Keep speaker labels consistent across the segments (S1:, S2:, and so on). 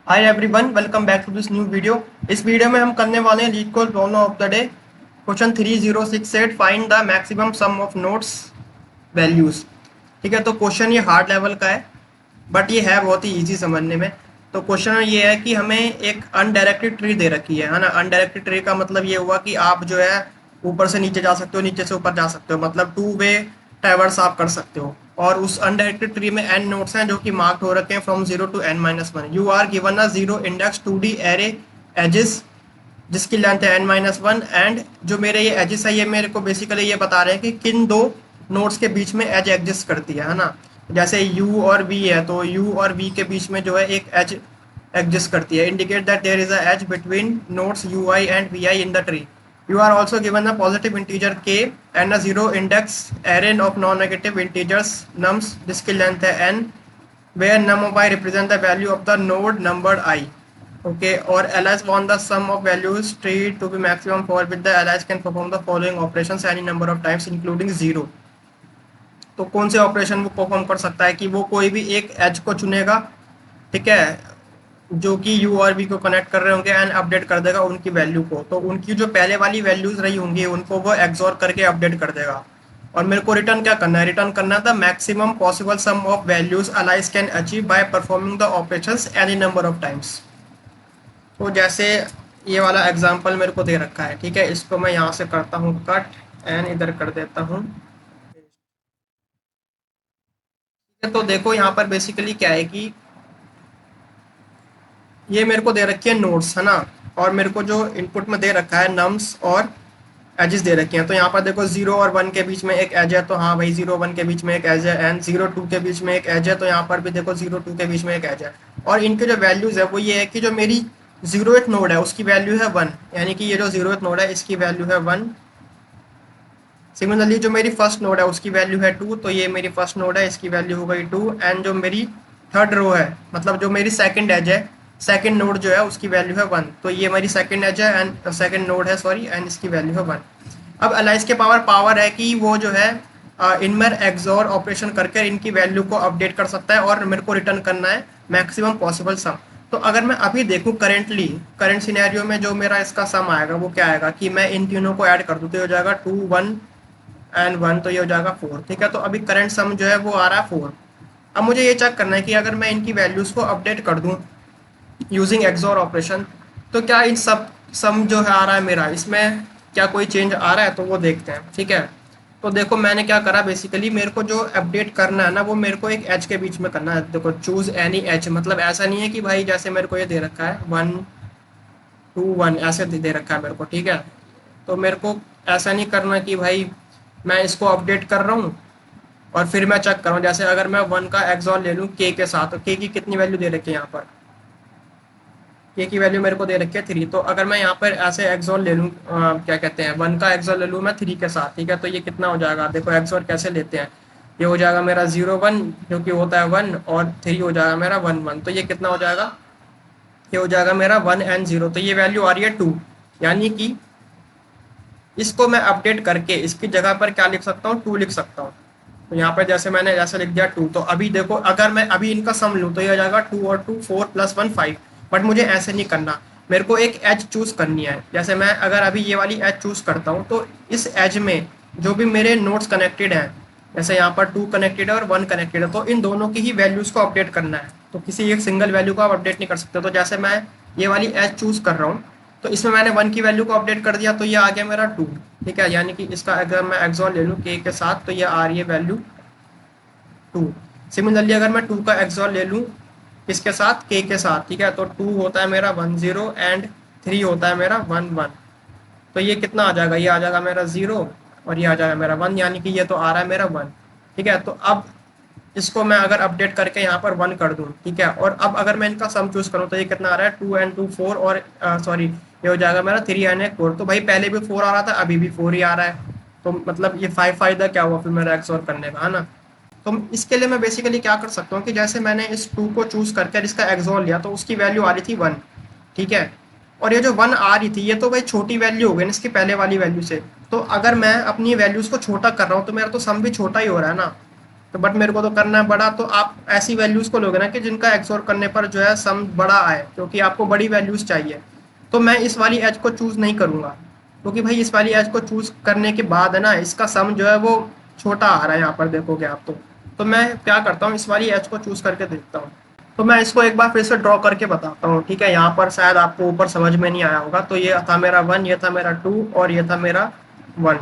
S1: Hi everyone, welcome back to this new video. इस video में हम करने वाले हैं LeetCode problem of the day. Question 3068, find the maximum sum of nodes values. ठीक है, तो क्वेश्चन ये हार्ड लेवल का है, बट ये है बहुत ही इजी समझने में। तो क्वेश्चन ये है कि हमें एक अनडायरेक्टेड ट्री दे रखी है ना। अनडायरेक्टेड ट्री का मतलब ये हुआ कि आप जो है ऊपर से नीचे जा सकते हो, नीचे से ऊपर जा सकते हो, मतलब टू वे ट्रैवर्स आप कर सकते हो। और उस अनडायरेक्टेड ट्री में एन नोड्स हैं जो कि मार्क्ड हो रखे हैं from zero to n minus one. You are given a zero index two D array edges जिसकी लेंथ है एन माइनस वन। एंड जो मेरे ये एजेस है, ये मेरे को बेसिकली ये बता रहे हैं कि किन दो नोड्स के बीच में एज एग्जिस्ट करती है ना। जैसे u और v है, तो u और v के बीच में जो है एक एज एग्जिस्ट करती है। Indicate that there is a edge between nodes ui and vi in the tree. You are also given a positive integer k and a zero index array of non negative integers nums जिसकी length है n, where num of I represent the value of the node numbered I. Okay, or ls want the sum of values tree to be maximum for which the ls can perform the following operations any number of times including zero. तो कौन से operation वो perform कर सकता है कि वो कोई भी एक एज को चुनेगा, ठीक है, जो कि यू और वी को कनेक्ट कर रहे होंगे एंड अपडेट कर देगा उनकी वैल्यू को। तो उनकी जो पहले वाली वैल्यूज रही होंगी उनको वो एक्सॉर करके अपडेट कर देगा। और मेरे को रिटर्न क्या करना है, रिटर्न करना था maximum possible sum of values Alice can achieve by performing the operations any number of times. तो जैसे ये वाला एग्जांपल मेरे को दे रखा है, ठीक है, इसको मैं यहाँ से करता हूँ कट एंड इधर कर देता हूँ। तो देखो यहाँ पर बेसिकली क्या है कि ये मेरे को दे रखी है नोट्स, है ना। और मेरे को जो इनपुट में दे रखा है नम्स और एजेस दे रखे हैं। तो यहाँ पर देखो जीरो और वन के बीच में एक एज है, तो हाँ भाई जीरो वन के बीच में एक एज है। एंड जीरो टू के बीच में एक एज है, तो यहाँ पर भी देखो जीरो टू के बीच में एक एज है। और इनके जो वैल्यूज है वो ये है कि जो मेरी जीरोथ नोड है उसकी वैल्यू है वन, यानी कि ये जो जीरोथ नोड है इसकी वैल्यू है वन। सिमिलरली जो मेरी फर्स्ट नोड है उसकी वैल्यू है टू, तो ये मेरी फर्स्ट नोड है, इसकी वैल्यू हो गई टू। एंड जो मेरी थर्ड रो है, मतलब जो मेरी सेकंड एज है, सेकंड नोड जो है उसकी वैल्यू है वन, तो ये मेरी सेकंड एज है एंड सेकंड नोड है, सॉरी, एंड इसकी वैल्यू है वन। अब अलाइस के पावर है कि वो जो है इनमें एक्सॉर ऑपरेशन करके इनकी वैल्यू को अपडेट कर सकता है और मेरे को रिटर्न करना है मैक्सिमम पॉसिबल सम। तो अगर मैं अभी देखूं करेंटली, करंट सिनेरियो में जो मेरा इसका सम आएगा वो क्या आएगा कि मैं इन तीनों को ऐड कर दूं तो हो जाएगा टू वन एंड वन, तो ये हो जाएगा फोर। ठीक है, तो अभी करंट सम जो है वो आ रहा है फोर। अब मुझे ये चेक करना है कि अगर मैं इनकी वैल्यूज को अपडेट कर दूं यूजिंग एक्सॉर ऑपरेशन, तो क्या इन सब सम जो है आ रहा है मेरा, इसमें क्या कोई चेंज आ रहा है, तो वो देखते हैं। ठीक है, तो देखो मैंने क्या करा, बेसिकली मेरे को जो अपडेट करना है ना वो मेरे को एक एच के बीच में करना है। देखो चूज एनी एच, मतलब ऐसा नहीं है कि भाई जैसे मेरे को ये दे रखा है वन टू वन ऐसे दे रखा है मेरे को, ठीक है। तो मेरे को ऐसा नहीं करना कि भाई मैं इसको अपडेट कर रहा हूँ और फिर मैं चेक कर रहा हूँ। जैसे अगर मैं वन का एक्सॉर ले लूँ के साथ, तो के की कितनी वैल्यू दे रखी है यहाँ पर, के की वैल्यू मेरे को दे रखी है थ्री। तो अगर मैं यहाँ पर ऐसे एक्सॉर ले लूँ, क्या कहते हैं, वन का एक्सॉर ले लूँ मैं थ्री के साथ, ठीक है, तो ये कितना हो जाएगा, देखो एक्सॉर कैसे लेते हैं। ये हो जाएगा मेरा जीरो वन जो कि होता है वन, और थ्री हो जाएगा मेरा वन वन, तो ये कितना हो जाएगा, ये हो जाएगा मेरा वन एंड जीरो, तो ये वैल्यू आ रही है टू। यानी कि इसको मैं अपडेट करके इसकी जगह पर क्या लिख सकता हूँ, टू लिख सकता हूँ। तो यहाँ पर जैसे मैंने जैसे लिख दिया टू, तो अभी देखो अगर मैं अभी इनका सम लूँ तो ये हो जाएगा टू और two four plus one five. But मुझे ऐसे नहीं करना, मेरे को एक एज चूज करनी है। जैसे मैं अगर अभी ये वाली एज चूज करता हूँ तो इस एज में जो भी मेरे नोट्स कनेक्टेड हैं, जैसे यहाँ पर टू कनेक्टेड है और वन कनेक्टेड है, तो इन दोनों की ही वैल्यूज को अपडेट करना है। तो किसी एक सिंगल वैल्यू को आप अपडेट नहीं कर सकते। तो जैसे मैं ये वाली एज चूज कर रहा हूँ, तो इसमें मैंने वन की वैल्यू को अपडेट कर दिया, तो ये आ गया मेरा टू। ठीक है, यानी कि इसका अगर मैं एक्सॉर ले लूँ के साथ, तो ये आ रही है वैल्यू टू। सिमिलरली अगर मैं टू का एक्सॉर ले लूँ इसके साथ के साथ, ठीक है, तो टू होता है मेरा वन जीरो एंड थ्री होता है मेरा वन वन। तो ये कितना आ जाएगा, ये आ जाएगा मेरा जीरो और ये आ जाएगा मेरा वन, यानी कि ये तो आ रहा है मेरा वन। ठीक है, तो अब इसको मैं अगर अपडेट करके यहाँ पर वन कर दूँ, ठीक है, और अब अगर मैं इनका सम चूज करूँ तो ये कितना आ रहा है, टू एंड टू फोर, और सॉरी ये हो जाएगा मेरा थ्री एंड एक फोर। तो भाई पहले भी फोर आ रहा था, अभी भी फोर ही आ रहा है, तो मतलब ये फाइव फायदा क्या हुआ फिर मेरा एक्सोर करने का, है ना। तो इसके लिए मैं बेसिकली क्या कर सकता हूँ कि जैसे मैंने इस टू को चूज करके इसका एक्सोर लिया तो उसकी वैल्यू आ रही थी वन, ठीक है। और ये जो वन आ रही थी ये तो भाई छोटी वैल्यू हो गई ना इसकी पहले वाली वैल्यू से। तो अगर मैं अपनी वैल्यूज को छोटा कर रहा हूँ तो मेरा तो सम भी छोटा ही हो रहा है ना। तो बट मेरे को तो करना है बड़ा, तो आप ऐसी वैल्यूज को लोगे ना कि जिनका एक्सोर करने पर जो है सम बड़ा आए, क्योंकि आपको बड़ी वैल्यूज चाहिए। तो मैं इस वाली एज को चूज नहीं करूंगा, क्योंकि भाई इस वाली एज को चूज करने के बाद है ना इसका सम जो है वो छोटा आ रहा है, यहाँ पर देखोगे आप तो मैं क्या करता हूँ, इस वाली एज को चूज करके देखता हूँ। तो मैं इसको एक बार फिर से ड्रॉ करके बताता हूँ, ठीक है। यहाँ पर शायद आपको ऊपर समझ में नहीं आया होगा। तो ये था मेरा 1, ये था मेरा 2 और ये था मेरा 1,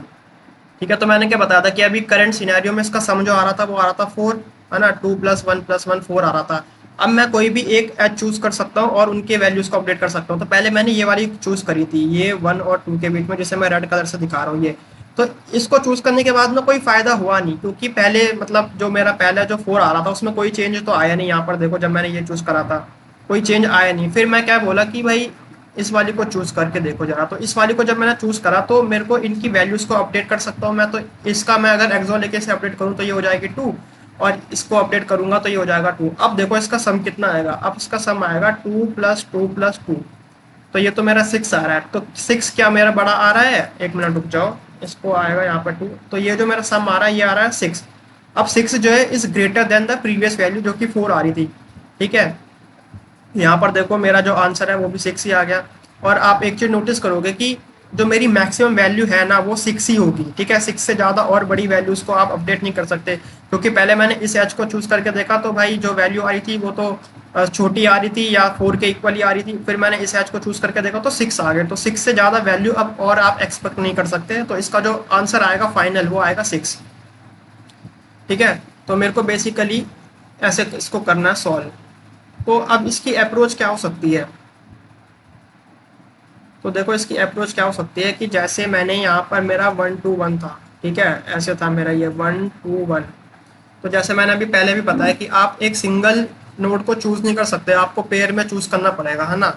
S1: ठीक है। तो मैंने क्या बताया था कि अभी करंट सिनेरियो में इसका सम जो आ रहा था वो आ रहा था 4, है ना। 2 + 1 + 1 4 आ रहा था। अब मैं कोई भी एक एज चूज कर सकता हूँ और उनके वैल्यूज को अपडेट कर सकता हूँ। तो पहले मैंने ये वाली चूज करी थी, ये 1 और 2 के बीच में, जिसे मैं रेड कलर से दिखा रहा हूँ ये। तो इसको चूज करने के बाद में कोई फायदा हुआ नहीं, क्योंकि पहले मतलब जो मेरा पहले जो 4 आ रहा था उसमें कोई चेंज तो आया नहीं। यहाँ पर देखो, जब मैंने ये चूज करा था कोई चेंज आया नहीं। फिर मैं क्या बोला कि भाई इस वाली को चूज करके देखो जरा। तो इस वाली को जब मैंने चूज करा तो मेरे को इनकी वैल्यूज को अपडेट कर सकता हूँ मैं। तो इसका मैं अगर एक्सो लेके से अपडेट करूँ तो ये हो जाएगी 2, और इसको अपडेट करूंगा तो ये हो जाएगा 2। अब देखो इसका सम कितना आएगा, अब इसका सम आएगा 2 + 2 + 2। तो ये तो मेरा 6 आ रहा है। तो 6 क्या मेरा बड़ा आ रहा है, एक मिनट रुक जाओ, इसको आएगा यहाँ पर 2। तो ये जो मेरा सम आ रहा है ये आ रहा है 6। अब 6 जो है is greater than the previous value जो कि 4 आ रही थी, ठीक है। यहाँ पर देखो मेरा जो आंसर है वो भी 6 ही आ गया। और आप एक चीज नोटिस करोगे कि जो मेरी मैक्सिमम वैल्यू है ना वो 6 ही होगी, ठीक है। 6 से ज़्यादा और बड़ी वैल्यूज को आप अपडेट नहीं कर सकते, क्योंकि पहले मैंने इस एज को चूज करके देखा तो भाई जो वैल्यू आ रही थी वो तो छोटी आ रही थी या 4 के इक्वल ही आ रही थी। फिर मैंने इस एज को चूज करके देखा तो 6 आ गए। तो 6 से ज़्यादा वैल्यू अब और आप एक्सपेक्ट नहीं कर सकते। तो इसका जो आंसर आएगा फाइनल वो आएगा 6, ठीक है। तो मेरे को बेसिकली ऐसे इसको करना है सॉल्व। तो अब इसकी अप्रोच क्या हो सकती है, तो देखो इसकी अप्रोच क्या हो सकती है कि जैसे मैंने यहाँ पर मेरा 1 2 1 था, ठीक है, ऐसे था मेरा ये 1 2 1। तो जैसे मैंने अभी पहले भी बताया कि आप एक सिंगल नोड को चूज नहीं कर सकते, आपको पेयर में चूज करना पड़ेगा, है ना।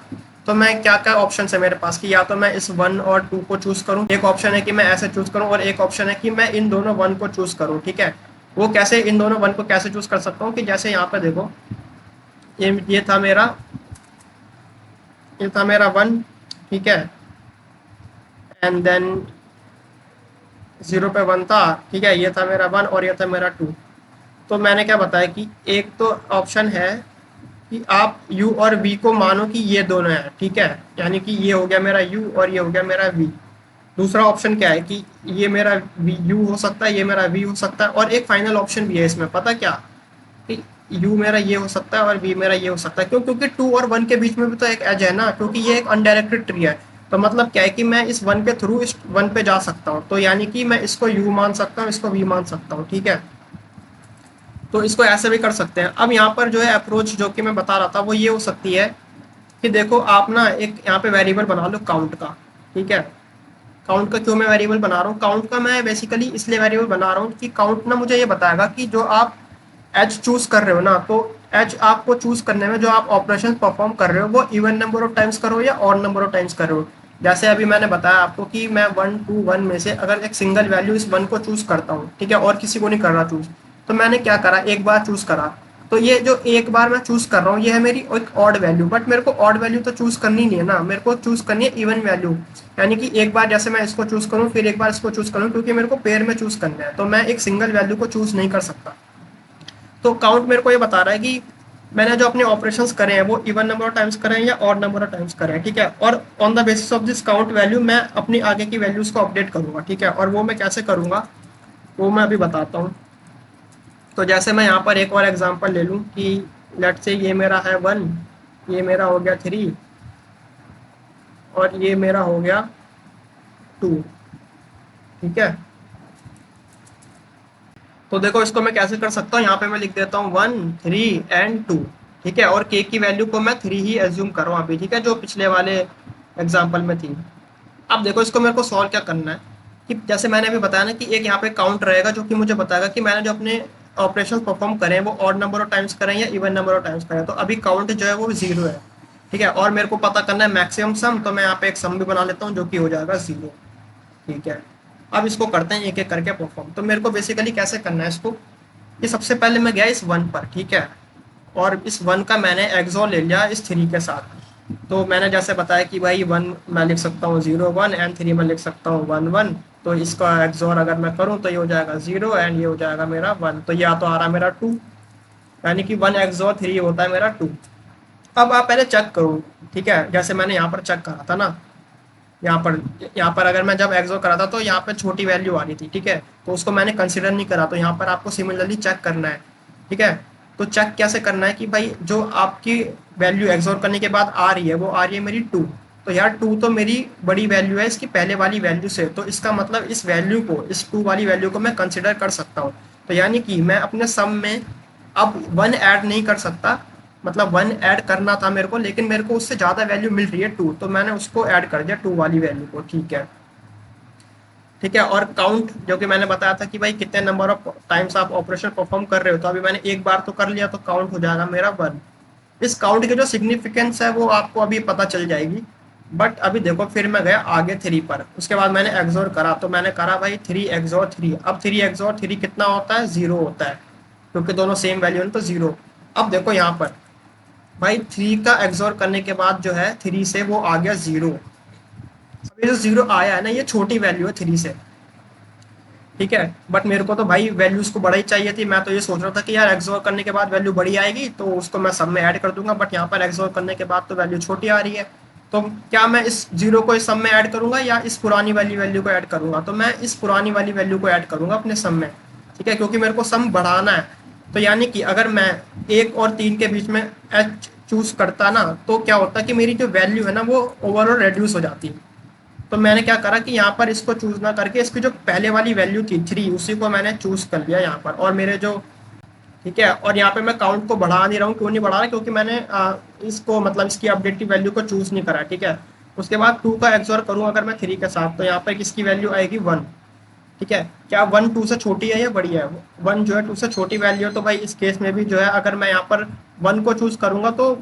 S1: तो मैं क्या क्या ऑप्शन है मेरे पास कि या तो मैं इस 1 और 2 को चूज करूँ, एक ऑप्शन है कि मैं ऐसे चूज करूँ, और एक ऑप्शन है कि मैं इन दोनों 1 को चूज करूँ, ठीक है। वो कैसे, इन दोनों 1 को कैसे चूज कर सकता हूँ कि जैसे यहाँ पे देखो ये था मेरा 1, ठीक है, एंड देन 0 पे 1 था, ठीक है। ये था मेरा 1 और ये था मेरा 2। तो मैंने क्या बताया कि एक तो ऑप्शन है कि आप u और v को मानो कि ये दोनों हैं, ठीक है, यानी कि ये हो गया मेरा u और ये हो गया मेरा v। दूसरा ऑप्शन क्या है कि ये मेरा u हो सकता है, ये मेरा v हो सकता है, और एक फाइनल ऑप्शन भी है इसमें, पता क्या, कि u मेरा ये हो सकता है और v मेरा ये हो सकता है। क्यों, क्योंकि 2 और 1 के बीच में भी तो एक एज है ना, क्योंकि ये एक अनडायरेक्टेड ट्री है। तो मतलब क्या है कि मैं इस 1 के थ्रू इस 1 पे जा सकता हूँ। तो यानी कि मैं इसको u मान सकता हूँ, इसको v मान सकता हूँ, ठीक है। तो इसको ऐसे भी कर सकते हैं। अब यहाँ पर जो है अप्रोच जो कि मैं बता रहा था वो ये हो सकती है कि देखो आप ना एक यहाँ पे वेरिएबल बना लो काउंट का, ठीक है। काउंट का क्यों मैं वेरिएबल बना रहा हूँ, काउंट का मैं बेसिकली इसलिए वेरिएबल बना रहा हूँ कि काउंट ना मुझे ये बताएगा कि जो आप एज चूज कर रहे हो ना, तो एज आपको चूज करने में जो आप ऑपरेशन परफॉर्म कर रहे हो वो इवन नंबर ऑफ टाइम्स करो या ऑड नंबर ऑफ टाइम्स कर रहे हो। जैसे अभी मैंने बताया आपको कि मैं 1 2 1 में से अगर एक सिंगल वैल्यू इस 1 को चूज करता हूँ, ठीक है, और किसी को नहीं कर रहा चूज, तो मैंने क्या करा, एक बार चूज करा। तो ये जो एक बार मैं चूज कर रहा हूँ ये है मेरी एक ऑड वैल्यू, बट मेरे को ऑड वैल्यू तो चूज करनी नहीं है ना, मेरे को चूज करनी है इवन वैल्यू। यानी कि एक बार जैसे मैं इसको चूज करूँ फिर एक बार इसको चूज करूँ, क्योंकि मेरे को पेयर में चूज करना है, तो मैं एक सिंगल वैल्यू को चूज नहीं कर सकता। तो काउंट मेरे को ये बता रहा है कि मैंने जो अपने ऑपरेशंस करे हैं वो इवन नंबर ऑफ टाइम्स करे हैं या ऑड नंबर ऑफ टाइम्स करे हैं, ठीक है। और on the basis of this count value मैं अपनी आगे की वैल्यूज को अपडेट करूंगा, ठीक है। और वो मैं कैसे करूंगा वो मैं अभी बताता हूँ। तो जैसे मैं यहाँ पर एक और एग्जांपल ले लूँ कि लेट से ये मेरा है 1, ये मेरा हो गया 3 और ये मेरा हो गया 2, ठीक है। तो देखो इसको मैं कैसे कर सकता हूँ, यहाँ पे मैं लिख देता हूँ 1 3 एंड 2, ठीक है। और के की वैल्यू को मैं 3 ही एज्यूम कर रहा हूँ अभी, ठीक है, जो पिछले वाले एग्जाम्पल में थी। अब देखो इसको मेरे को सॉल्व क्या करना है कि जैसे मैंने अभी बताया ना कि एक यहाँ पे काउंट रहेगा जो कि मुझे बताएगा कि मैंने जो अपने ऑपरेशन परफॉर्म करें वो ऑड नंबर ऑफ टाइम्स करें या इवन नंबर ऑफ टाइम्स करें। तो अभी काउंट जो है वो 0 है, ठीक है। और मेरे को पता करना है मैक्सिमम सम, तो मैं यहाँ पे एक सम भी बना लेता हूँ जो कि हो जाएगा 0, ठीक है। अब इसको करते हैं एक एक करके परफॉर्म। तो मेरे को बेसिकली कैसे करना है इसको कि सबसे पहले मैं गया इस 1 पर, ठीक है, और इस 1 का मैंने एक्सो ले लिया इस 3 के साथ। तो मैंने जैसे बताया कि भाई 1 मैं लिख सकता हूँ 0 1 एंड 3 मैं लिख सकता हूँ 1 1, तो इसका एक्सोर अगर मैं करूँ तो ये हो जाएगा 0 एंड ये हो जाएगा मेरा 1। तो या तो आ रहा मेरा 2, यानी कि 1 एक्सोर 3 होता है मेरा 2। अब आप पहले चेक करो, ठीक है, जैसे मैंने यहाँ पर चेक करा था ना, यहाँ पर यहाँ पर अगर मैं जब एक्सो करा था तो यहाँ पे छोटी वैल्यू आ रही थी, ठीक है, तो उसको मैंने कंसिडर नहीं करा। तो यहाँ पर आपको सिमिलरली चेक करना है, ठीक है। तो चेक कैसे करना है कि भाई जो आपकी वैल्यू एक्सोर करने के बाद आ रही है वो आ रही है मेरी 2। तो यार 2 तो मेरी बड़ी वैल्यू है इसकी पहले वाली वैल्यू से, तो इसका मतलब इस वैल्यू को, इस 2 वाली वैल्यू को मैं कंसिडर कर सकता हूँ। तो यानी कि मैं अपने सम में अब 1 ऐड नहीं कर सकता, मतलब 1 ऐड करना था मेरे को, लेकिन मेरे को उससे ज़्यादा वैल्यू मिल रही है 2, तो मैंने उसको ऐड कर दिया 2 वाली वैल्यू को, ठीक है। ठीक है, और काउंट जो कि मैंने बताया था कि भाई कितने नंबर ऑफ टाइम्स आप ऑपरेशन परफॉर्म कर रहे हो, तो अभी मैंने एक बार तो कर लिया, तो काउंट हो जाएगा मेरा 1। इस काउंट की जो सिग्निफिकेंस है वो आपको अभी पता चल जाएगी। बट अभी देखो, फिर मैं गया आगे 3 पर, उसके बाद मैंने एक्सोर करा, तो मैंने करा भाई 3 एक्सोर 3। अब 3 एक्सोर 3 कितना होता है, 0 होता है, क्योंकि दोनों सेम वैल्यू है तो 0। अब देखो यहाँ पर भाई 3 का एक्सोर करने के बाद जो है 3 से वो आ गया 0। अब ये जो 0 आया है ना, ये छोटी वैल्यू है 3 से, ठीक है। बट मेरे को तो भाई वैल्यूज को बड़ा ही चाहिए थी। मैं तो ये सोच रहा था कि यार एक्सोर करने के बाद वैल्यू बड़ी आएगी तो उसको मैं सब में ऐड कर दूंगा, बट यहाँ पर एक्सोर करने के बाद तो वैल्यू छोटी आ रही है। तो क्या मैं इस 0 को इस सम में ऐड करूंगा या इस पुरानी वाली वैल्यू को ऐड करूंगा? तो मैं इस पुरानी वाली वैल्यू को ऐड करूंगा अपने सम में, ठीक है, क्योंकि मेरे को सम बढ़ाना है। तो यानी कि अगर मैं 1 और 3 के बीच में एच चूज करता ना, तो क्या होता कि मेरी जो वैल्यू है ना वो ओवरऑल रेड्यूस हो जाती। तो मैंने क्या करा कि यहाँ पर इसको चूज ना करके इसकी जो पहले वाली वैल्यू थी 3, उसी को मैंने चूज कर लिया यहाँ पर। और मेरे जो, ठीक है, और यहाँ पे मैं काउंट को बढ़ा नहीं रहा हूँ। क्यों नहीं बढ़ा रहा? क्योंकि मैंने इसको मतलब इसकी अपडेटिव वैल्यू को चूज नहीं करा, ठीक है। उसके बाद 2 का एक्सोर करूँ अगर मैं 3 के साथ, तो यहाँ पर किसकी वैल्यू आएगी 1, ठीक है। क्या 1 2 से छोटी है या बड़ी है? 1 जो है 2 से छोटी वैल्यू है, तो भाई इस केस में भी जो है अगर मैं यहाँ पर 1 को चूज करूंगा तो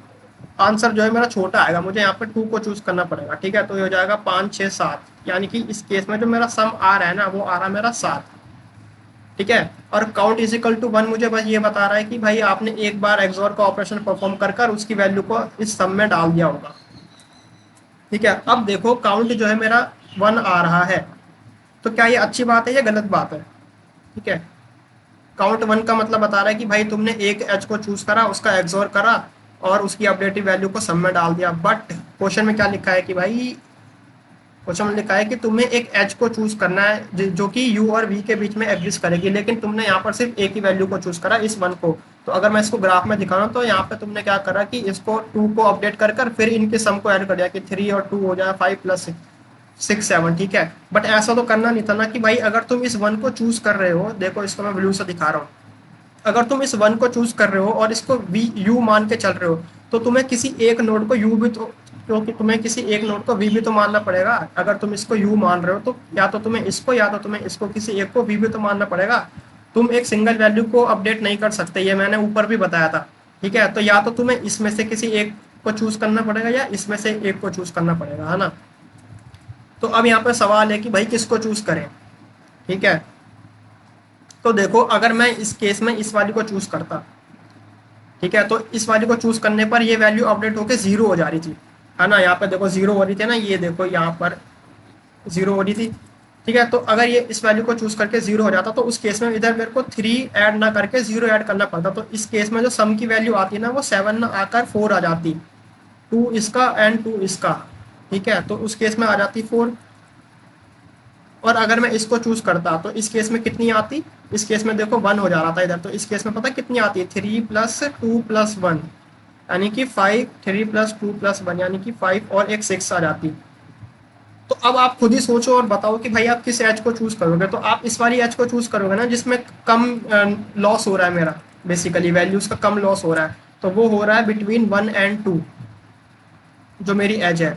S1: आंसर जो है मेरा छोटा आएगा, मुझे यहाँ पर 2 को चूज करना पड़ेगा, ठीक है। तो ये हो जाएगा 5 6 7, यानी कि इस केस में जो मेरा सम आ रहा है ना वो आ रहा है मेरा 7, ठीक है। और काउंट इज इक्वल टू 1 मुझे बस ये बता रहा है कि भाई आपने एक बार एक्सोर का ऑपरेशन परफॉर्म कर कर उसकी वैल्यू को इस सम में डाल दिया होगा, ठीक है। अब देखो काउंट जो है मेरा 1 आ रहा है, तो क्या ये अच्छी बात है या गलत बात है? ठीक है, काउंट 1 का मतलब बता रहा है कि भाई तुमने एक एच को चूज करा, उसका एक्सोर करा और उसकी अपडेटिव वैल्यू को सम में डाल दिया। बट क्वेश्चन में क्या लिखा है कि भाई, क्वेश्चन में लिखा है कि तुम्हें एक एच को चूज करना है जो कि यू और वी के बीच में एग्जिस्ट करेगी, लेकिन तुमने यहाँ पर सिर्फ एक ही वैल्यू को चूज करा, इस 1 को। तो अगर मैं इसको ग्राफ में दिखा रहा हूँ तो यहाँ पे तुमने क्या करा कि इसको 2 को अपडेट कर कर फिर इनके सम को ऐड कर दिया कि 3 और 2 हो जाए 5 प्लस 6 7, ठीक है। बट ऐसा तो करना नहीं था ना कि भाई अगर तुम इस 1 को चूज कर रहे हो, देखो इसको मैं ब्लू से दिखा रहा हूँ, अगर तुम इस 1 को चूज कर रहे हो और इसको वी यू मान के चल रहे हो, तो तुम्हें किसी एक नोड को यू भी तो, क्योंकि तुम्हें किसी एक नोड को वी भी तो मानना पड़ेगा। अगर तुम इसको यू मान रहे हो तो या तो तुम्हें इसको या तो तुम्हें इसको किसी एक को वी भी तो मानना पड़ेगा। तुम एक सिंगल वैल्यू को अपडेट नहीं कर सकते, ये मैंने ऊपर भी बताया था, ठीक है। तो या तो तुम्हें इसमें से किसी एक को चूज करना पड़ेगा या इसमें से एक को चूज करना पड़ेगा, है ना। तो अब यहाँ पे सवाल है कि भाई किसको चूज करें, ठीक है। तो देखो अगर मैं इस केस में इस वाली को चूज करता, ठीक है, तो इस वाली को चूज करने पर ये वैल्यू अपडेट होकर 0 हो जा रही थी, है ना। यहाँ पे देखो 0 हो रही थी ना, ये देखो यहाँ पर 0 हो रही थी, ठीक है। तो अगर ये इस वैल्यू को चूज करके 0 हो जाता तो उस केस में इधर मेरे को 3 ऐड ना करके 0 ऐड करना पड़ता। तो इस केस में जो सम की वैल्यू आती ना वो 7 ना आकर 4 आ जाती, 2 इसका एंड 2 इसका, ठीक है। तो उस केस में आ जाती 4। और अगर मैं इसको चूज करता तो इस केस में कितनी आती? इस केस में देखो 1 हो जा रहा था इधर, तो इस केस में पता कितनी आती है? 3 + 2 + 1, यानी कि 5, 3 + 2 + 1 यानी कि 5 और एक 6 आ जाती। तो अब आप खुद ही सोचो और बताओ कि भाई आप किस एच को चूज करोगे। तो आप इस वाली एच को चूज करोगे ना जिसमें कम लॉस हो रहा है, मेरा बेसिकली वैल्यूज का कम लॉस हो रहा है, तो वो हो रहा है बिटवीन 1 एंड 2 जो मेरी एज है,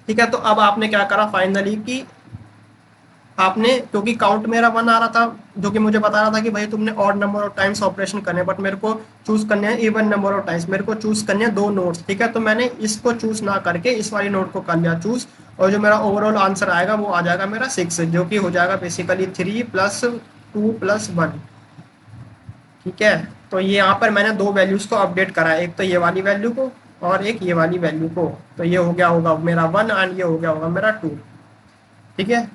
S1: ठीक है। तो अब आपने क्या करा फाइनली कि आपने, क्योंकि काउंट मेरा 1 आ रहा था जो कि मुझे बता रहा था कि भाई तुमने odd number of times operation करने, बट मेरे को चूज करने हैं इवन नंबर ऑफ टाइम्स, मेरे को चूज करने हैं 2 नोड्स, ठीक है। तो मैंने इसको चूज ना करके इस वाली नोड को कर लिया चूज, और जो मेरा ओवरऑल आंसर आएगा वो आ जाएगा मेरा 6, जो कि हो जाएगा बेसिकली 3 + 2 + 1, ठीक है। तो ये यहाँ पर मैंने 2 वैल्यूज को अपडेट करा है, एक तो ये वाली वैल्यू को और एक ये वाली वैल्यू को। तो ये हो गया होगा मेरा 1 एंड ये हो गया होगा मेरा 2, ठीक है।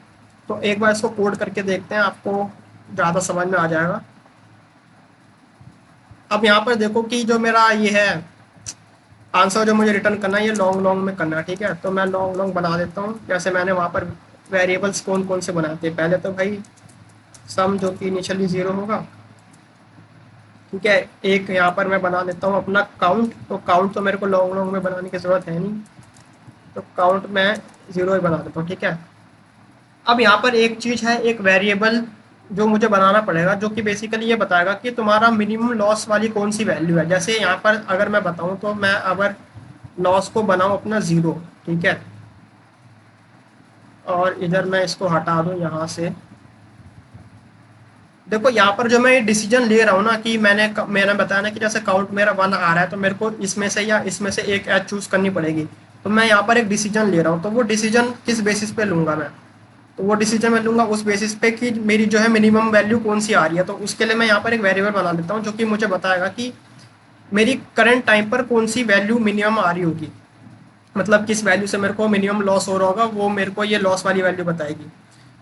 S1: तो एक बार इसको कोड करके देखते हैं, आपको ज़्यादा समझ में आ जाएगा। अब यहाँ पर देखो कि जो मेरा ये है आंसर जो मुझे रिटर्न करना है, ये लॉन्ग लॉन्ग में करना है, ठीक है। तो मैं लॉन्ग लॉन्ग बना देता हूँ, जैसे मैंने वहाँ पर वेरिएबल्स कौन कौन से बनाते हैं। पहले तो भाई सम जो कि इनिशियली 0 होगा, ठीक है। एक यहाँ पर मैं बना लेता हूँ अपना काउंट, तो काउंट तो मेरे को लॉन्ग लॉन्ग में बनाने की ज़रूरत है नहीं, तो काउंट मैं 0 ही बना देता हूँ, ठीक है। अब यहाँ पर एक चीज़ है, एक वेरिएबल जो मुझे बनाना पड़ेगा, जो कि बेसिकली ये बताएगा कि तुम्हारा मिनिमम लॉस वाली कौन सी वैल्यू है। जैसे यहाँ पर अगर मैं बताऊँ तो मैं अगर लॉस को बनाऊँ अपना 0, ठीक है, और इधर मैं इसको हटा दूँ यहाँ से। देखो यहाँ पर जो मैं ये डिसीजन ले रहा हूँ ना कि मैंने बताया ना कि जैसे काउंट मेरा 1 आ रहा है, तो मेरे को इसमें से या इसमें से एक एज चूज करनी पड़ेगी। तो मैं यहाँ पर एक डिसीजन ले रहा हूँ, तो वो डिसीजन किस बेसिस पे लूंगा मैं, तो वो डिसीजन मैं लूंगा उस बेसिस पे कि मेरी जो है मिनिमम वैल्यू कौन सी आ रही है। तो उसके लिए मैं यहाँ पर एक वेरिएबल बना देता हूँ जो कि मुझे बताएगा कि मेरी करंट टाइम पर कौन सी वैल्यू मिनिमम आ रही होगी, मतलब किस वैल्यू से मेरे को मिनिमम लॉस हो रहा होगा, वो मेरे को ये लॉस वाली वैल्यू बताएगी।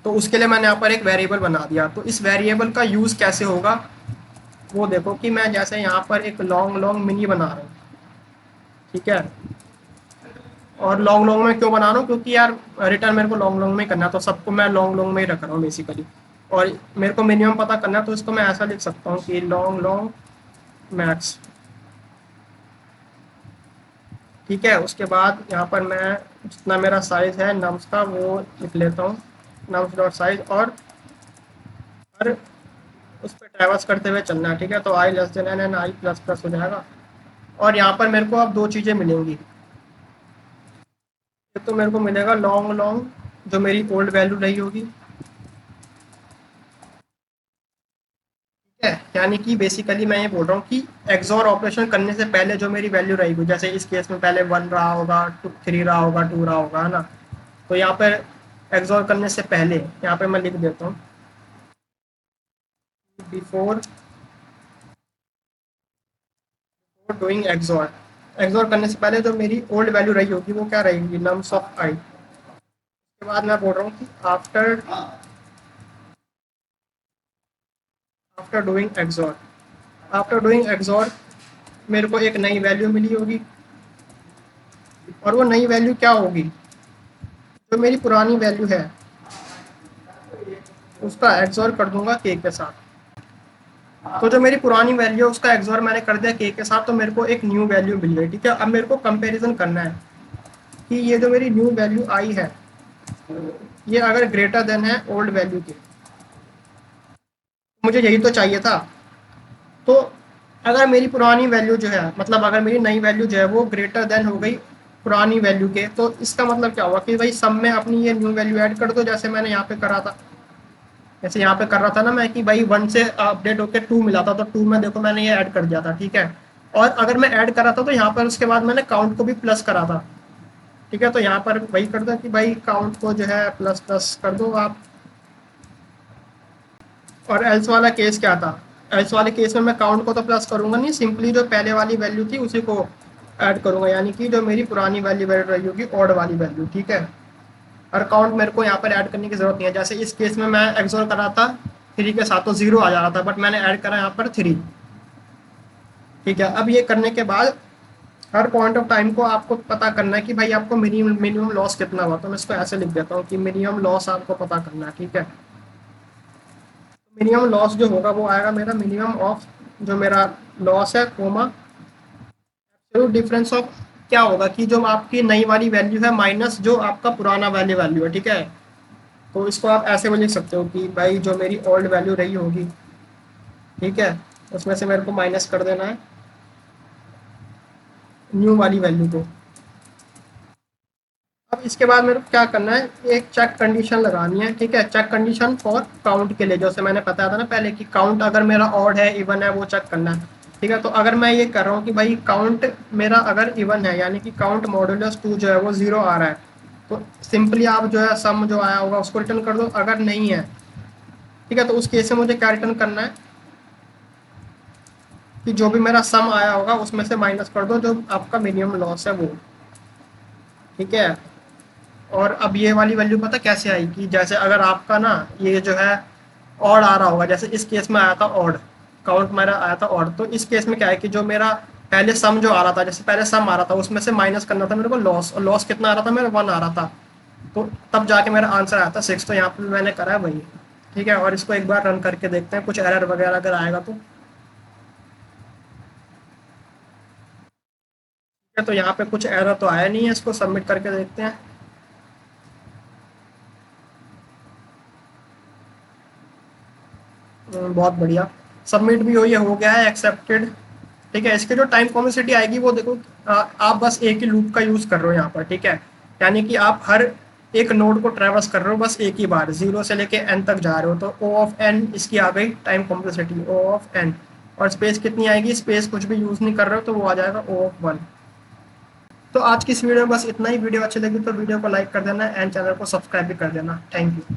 S1: तो उसके लिए मैंने यहाँ पर एक वेरिएबल बना दिया। तो इस वेरिएबल का यूज़ कैसे होगा वो देखो कि मैं जैसे यहाँ पर एक लॉन्ग लॉन्ग मिनी बना रहा हूँ, ठीक है। और लॉन्ग लॉन्ग में क्यों बना रहा हूँ, क्योंकि यार रिटर्न मेरे को लॉन्ग लॉन्ग में करना है, तो सबको मैं लॉन्ग लॉन्ग में ही रख रहा हूँ बेसिकली। और मेरे को मिनिमम पता करना है, तो इसको मैं ऐसा लिख सकता हूँ कि लॉन्ग लॉन्ग मैक्स, ठीक है। उसके बाद यहाँ पर मैं जितना मेरा साइज है नम्स का वो लिख लेता हूँ, नम्स डॉट साइज, और हर उस पर ट्रैवर्स करते हुए चलना है, ठीक है। तो I less than N and I plus plus हो जाएगा। और यहाँ पर मेरे को अब दो चीज़ें मिलेंगी। एक तो मेरे को मिलेगा लॉन्ग लॉन्ग जो मेरी ओल्ड वैल्यू रही होगी, ठीक है। यानी कि बेसिकली मैं ये बोल रहा हूँ कि एक्सॉर ऑपरेशन करने से पहले जो मेरी वैल्यू रहेगी, जैसे इस केस में पहले 1 रहा होगा, 3 रहा होगा, 2 रहा होगा, है ना। तो यहाँ पर एक्सॉर करने से पहले यहाँ पे मैं लिख देता हूँ बिफोर डूइंग एक्सॉर। एक्सॉर करने से पहले जो मेरी ओल्ड वैल्यू रही होगी वो क्या रहेगी, नम्स ऑफ आई। उसके बाद मैं बोल रहा हूँ कि after after doing XOR, after doing XOR मेरे को एक नई वैल्यू मिली होगी। और वो नई वैल्यू क्या होगी, जो मेरी पुरानी वैल्यू है उसका एक्सॉर कर दूंगा के के साथ। तो जो मेरी पुरानी वैल्यू है उसका एक्सॉर मैंने कर दिया के साथ, तो मेरे को एक न्यू वैल्यू मिल गई, ठीक है। अब मेरे को कंपैरिजन करना है कि ये जो मेरी न्यू वैल्यू आई है ये अगर ग्रेटर देन है ओल्ड वैल्यू के, मुझे यही तो चाहिए था। तो अगर मेरी पुरानी वैल्यू जो है, मतलब अगर मेरी नई वैल्यू जो है वो ग्रेटर देन हो गई पुरानी वैल्यू के, तो इसका मतलब क्या हुआ कि भाई सब में अपनी ये न्यू वैल्यू ऐड कर दो, जैसे मैंने यहाँ पे करा था। जैसे यहाँ पे कर रहा था ना मैं कि भाई 1 से अपडेट होकर 2 मिला था, तो 2 में देखो मैंने ये ऐड कर दिया था, ठीक है। और अगर मैं ऐड करा था तो यहाँ पर उसके बाद मैंने काउंट को भी प्लस करा था, ठीक है। तो यहाँ पर वही कर दो कि भाई काउंट को जो है प्लस प्लस कर दो आप। और एल्स वाला केस क्या था, एल्स वाले केस में मैं काउंट को तो प्लस करूंगा नहीं, सिंपली जो पहले वाली वैल्यू थी उसी को ऐड करूंगा, यानी कि जो मेरी पुरानी वैल्यू रही होगी ऑड वाली वैल्यू, ठीक है। और काउंट मेरे को यहाँ पर ऐड करने की जरूरत नहीं है। जैसे इस केस में मैं एक्सोर कर रहा था 3 के साथ तो 0 आ जा रहा था, बट मैंने ऐड करा यहाँ पर 3, ठीक है। अब ये करने के बाद हर पॉइंट ऑफ टाइम को आपको पता करना है कि भाई आपको मिनिमम मिनिमम लॉस कितना हुआ। तो मैं इसको ऐसे लिख देता हूँ कि मिनिमम लॉस आपको पता करना है, ठीक है। मिनिमम लॉस जो होगा वो आएगा मेरा मिनिमम ऑफ जो मेरा लॉस है कोमा एब्सोल्यूट डिफरेंस ऑफ क्या होगा कि जो आपकी नई वाली वैल्यू है माइनस जो आपका पुराना वाली वैल्यू है, ठीक है। तो इसको आप ऐसे भी लिख सकते हो कि भाई जो मेरी ओल्ड वैल्यू रही होगी, ठीक है, उसमें से मेरे को माइनस कर देना है न्यू वाली वैल्यू को। अब इसके बाद मेरे को क्या करना है, एक चेक कंडीशन लगानी है, ठीक है। चेक कंडीशन फॉर काउंट के लिए, जैसे मैंने बताया था ना पहले कि काउंट अगर मेरा ऑड है इवन है वो चेक करना है, ठीक है। तो अगर मैं ये कर रहा हूँ कि भाई काउंट मेरा अगर इवन है यानी कि काउंट मॉडुलस 2 जो है वो 0 आ रहा है, तो सिंपली आप जो है सम जो आया होगा उसको रिटर्न कर दो। अगर नहीं है, ठीक है, तो उस केस में मुझे क्या रिटर्न करना है कि जो भी मेरा सम आया होगा उसमें से माइनस कर दो जो आपका मिनिमम लॉस है वो, ठीक है। और अब ये वाली वैल्यू पता कैसे आई कि जैसे अगर आपका ना ये जो है ऑड आ रहा होगा, जैसे इस केस में आया था ऑड, काउंट मेरा आया था ऑड, तो इस केस में क्या है कि जो मेरा पहले सम जो आ रहा था, जैसे पहले सम आ रहा था उसमें से माइनस करना था मेरे को लॉस, और लॉस कितना आ रहा था मेरा 1 आ रहा था, तो तब जाके मेरा आंसर आया था 6। तो यहाँ पे मैंने करा है वही। ठीक है, और इसको एक बार रन करके देखते हैं कुछ एरर वगैरह अगर आएगा तो। ठीक है, तो यहाँ पे कुछ एरर तो आया नहीं है, इसको सबमिट करके देखते हैं। बहुत बढ़िया, सबमिट भी हो गया है, एक्सेप्टेड। ठीक है, इसके जो टाइम कॉम्प्लेक्सिटी आएगी वो देखो, आप बस एक ही लूप का यूज कर रहे हो यहाँ पर। ठीक है, यानी कि आप हर एक नोड को ट्रेवर्स कर रहे हो बस एक ही बार, 0 से लेके n तक जा रहे हो, तो ओ ऑफ n इसकी आ गई time complexity, O of n। और स्पेस कितनी आएगी, स्पेस कुछ भी यूज नहीं कर रहे हो तो वो आ जाएगा ओ ऑफ 1। तो आज की इस वीडियो में बस इतना ही। वीडियो अच्छी लगी तो वीडियो को लाइक कर देना एंड चैनल को सब्सक्राइब भी कर देना। Thank you.